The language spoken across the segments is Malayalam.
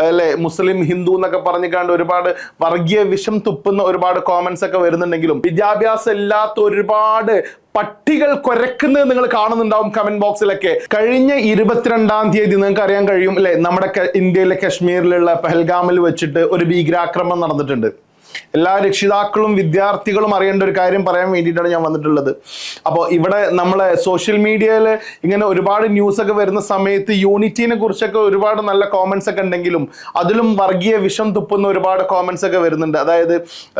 അല്ലെ മുസ്ലിം ഹിന്ദു എന്നൊക്കെ പറഞ്ഞിക്കാണ്ട് ഒരുപാട് വർഗീയ വിഷം തുപ്പുന്ന ഒരുപാട് കോമന്റ്സ് ഒക്കെ വരുന്നുണ്ടെങ്കിലും വിദ്യാഭ്യാസം ഇല്ലാത്ത ഒരുപാട് പട്ടികൾ കുരക്കുന്നത് നിങ്ങൾ കാണുന്നുണ്ടാവും കമന്റ് ബോക്സിലൊക്കെ. കഴിഞ്ഞ 22-ാം തീയതി നിങ്ങൾക്ക് അറിയാൻ കഴിയും അല്ലെ, നമ്മുടെ ഇന്ത്യയിലെ കശ്മീരിലുള്ള പഹൽഗാമിൽ വെച്ചിട്ട് ഒരു ഭീകരാക്രമണം നടന്നിട്ടുണ്ട്. എല്ലാ രക്ഷിതാക്കളും വിദ്യാർത്ഥികളും അറിയേണ്ട ഒരു കാര്യം പറയാൻ വേണ്ടിയിട്ടാണ് ഞാൻ വന്നിട്ടുള്ളത്. അപ്പോൾ ഇവിടെ നമ്മളെ സോഷ്യൽ മീഡിയയിൽ ഇങ്ങനെ ഒരുപാട് ന്യൂസ് ഒക്കെ വരുന്ന സമയത്ത് യൂണിറ്റിനെ കുറിച്ചൊക്കെ ഒരുപാട് നല്ല കോമന്റ്സ് ഒക്കെ ഉണ്ടെങ്കിലും അതിലും വർഗീയ വിഷം തുപ്പുന്ന ഒരുപാട് കോമന്റ്സ് ഒക്കെ വരുന്നുണ്ട്. അതായത്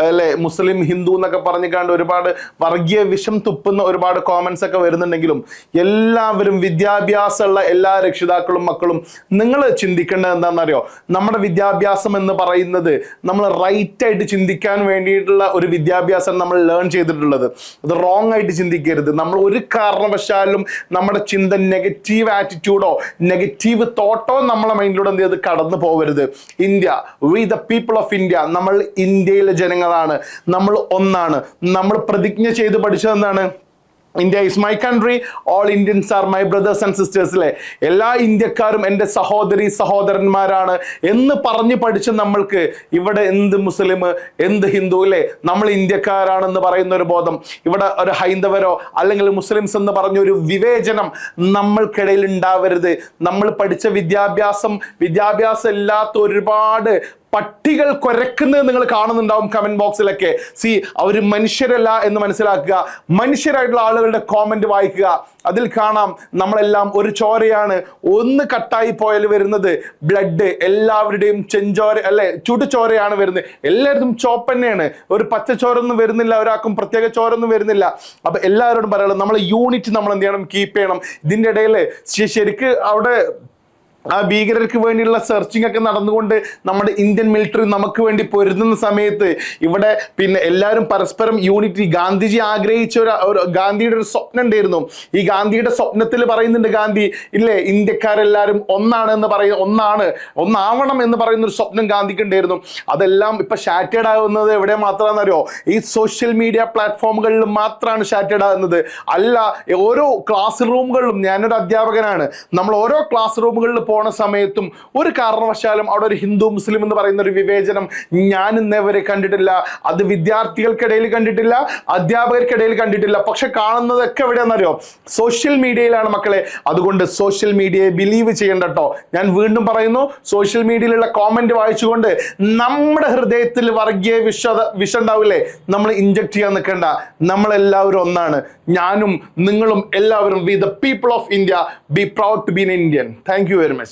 അല്ലെ മുസ്ലിം ഹിന്ദു എന്നൊക്കെ പറഞ്ഞിക്കാണ്ട് ഒരുപാട് വർഗീയ വിഷം തുപ്പുന്ന ഒരുപാട് കോമന്റ്സ് ഒക്കെ വരുന്നുണ്ടെങ്കിലും എല്ലാവരും വിദ്യാഭ്യാസമുള്ള എല്ലാ രക്ഷിതാക്കളും മക്കളും നിങ്ങൾ ചിന്തിക്കേണ്ടത് എന്താണെന്നറിയോ? നമ്മുടെ വിദ്യാഭ്യാസം എന്ന് പറയുന്നത് നമ്മൾ റൈറ്റ് ആയിട്ട് ചിന്തിക്കാൻ വേണ്ടിയിട്ടുള്ള ഒരു വിദ്യാഭ്യാസം നമ്മൾ ലേൺ ചെയ്തിട്ടുള്ളത്. അത് റോങ് ആയിട്ട് ചിന്തിക്കരുത്. നമ്മൾ ഒരു കാരണവശാലും നമ്മുടെ ചിന്ത നെഗറ്റീവ് ആറ്റിറ്റ്യൂഡോ നെഗറ്റീവ് തോട്ടോ നമ്മളെ മൈൻഡിലൂടെ എന്ത് ചെയ്ത് കടന്നു പോകരുത്. India, V the people of India, നമ്മൾ ഇന്ത്യയിലെ ജനങ്ങളാണ്, നമ്മൾ ഒന്നാണ്. നമ്മൾ പ്രതിജ്ഞ ചെയ്ത് പഠിച്ചത് എന്താണ്? India is my country, all Indians are my brothers and sisters അല്ലേ. എല്ലാ ഇന്ത്യക്കാരും എൻ്റെ സഹോദരി സഹോദരന്മാരാണ് എന്ന് പറഞ്ഞ് പഠിച്ച നമ്മൾക്ക് ഇവിടെ എന്ത് മുസ്ലിം എന്ത് ഹിന്ദു അല്ലേ, നമ്മൾ ഇന്ത്യക്കാരാണെന്ന് പറയുന്ന ഒരു ബോധം, ഇവിടെ ഒരു ഹൈന്ദവരോ അല്ലെങ്കിൽ മുസ്ലിംസ് എന്ന് പറഞ്ഞ ഒരു വിവേചനം നമ്മൾക്കിടയിൽ ഉണ്ടാവരുത്. നമ്മൾ പഠിച്ച വിദ്യാഭ്യാസം ഇല്ലാത്ത ഒരുപാട് പട്ടികൾ കുരക്കുന്നത് നിങ്ങൾ കാണുന്നുണ്ടാവും കമന്റ് ബോക്സിലൊക്കെ. അവർ മനുഷ്യരല്ല എന്ന് മനസ്സിലാക്കുക. മനുഷ്യരായിട്ടുള്ള ആളുകളുടെ കോമന്റ് വായിക്കുക. അതിൽ കാണാം നമ്മളെല്ലാം ഒരു ചോരയാണ്. ഒന്ന് കട്ടായി പോയാൽ വരുന്നത് ബ്ലഡ്, എല്ലാവരുടെയും ചെഞ്ചോര അല്ലെ ചുടുചോരയാണ് വരുന്നത്. എല്ലാവരും ചോപ്പന്നെയാണ്, ഒരു പച്ച ചോരൊന്നും വരുന്നില്ല, ഒരാൾക്കും പ്രത്യേക ചോരൊന്നും വരുന്നില്ല. അപ്പൊ എല്ലാവരോടും പറയാനുള്ളത് നമ്മൾ യൂണിറ്റ് നമ്മൾ എന്ത് ചെയ്യണം, കീപ്പ് ചെയ്യണം. ഇതിൻ്റെ ഇടയിൽ ശരിക്ക് അവിടെ ആ ഭീകരർക്ക് വേണ്ടിയുള്ള സെർച്ചിങ് ഒക്കെ നടന്നുകൊണ്ട് നമ്മുടെ ഇന്ത്യൻ മിലിറ്ററി നമുക്ക് വേണ്ടി പൊരുതുന്ന സമയത്ത് ഇവിടെ പിന്നെ എല്ലാവരും പരസ്പരം യൂണിറ്റി, ഗാന്ധിജി ആഗ്രഹിച്ച ഒരു ഗാന്ധിയുടെ ഒരു സ്വപ്നം ഉണ്ടായിരുന്നു. ഈ ഗാന്ധിയുടെ സ്വപ്നത്തിൽ പറയുന്നുണ്ട് ഗാന്ധി ഇല്ലേ, ഇന്ത്യക്കാരെല്ലാവരും ഒന്നാണ് എന്ന് ഒന്നാവണം എന്ന് പറയുന്ന ഒരു സ്വപ്നം ഗാന്ധിക്ക് ഉണ്ടായിരുന്നു. അതെല്ലാം ഇപ്പൊ ഷാറ്റേഡ് ആകുന്നത് എവിടെ മാത്രമാണെന്നറിയോ? ഈ സോഷ്യൽ മീഡിയ പ്ലാറ്റ്ഫോമുകളിൽ മാത്രമാണ് ഷാറ്റേഡ് ആകുന്നത്. അല്ല, ഓരോ ക്ലാസ് റൂമുകളിലും, ഞാനൊരു അധ്യാപകനാണ്, നമ്മൾ ഓരോ ക്ലാസ് റൂമുകളിൽ പോണ സമയത്തും ഒരു കാരണവശാലും അവിടെ ഒരു ഹിന്ദു മുസ്ലിം എന്ന് പറയുന്ന ഒരു വിവേചനം ഞാൻ ഇന്നേവരെ കണ്ടിട്ടില്ല. അത് വിദ്യാർത്ഥികൾക്കിടയിൽ കണ്ടിട്ടില്ല, അധ്യാപകർക്കിടയിൽ കണ്ടിട്ടില്ല. പക്ഷെ കാണുന്നതൊക്കെ എവിടെയാണെന്നറിയോ? സോഷ്യൽ മീഡിയയിലാണ് മക്കളെ. അതുകൊണ്ട് സോഷ്യൽ മീഡിയയെ ബിലീവ് ചെയ്യണ്ട കേട്ടോ. ഞാൻ വീണ്ടും പറയുന്നു, സോഷ്യൽ മീഡിയയിലുള്ള കോമന്റ് വായിച്ചുകൊണ്ട് നമ്മുടെ ഹൃദയത്തിൽ വർഗീയ വിഷം ഉണ്ടാവില്ലേ, നമ്മൾ ഇൻജക്ട് ചെയ്യാൻ നിൽക്കേണ്ട. നമ്മളെല്ലാവരും ഒന്നാണ്. ഞാനും നിങ്ങളും എല്ലാവരും, we the people of India, be proud to be an Indian. Thank you very much.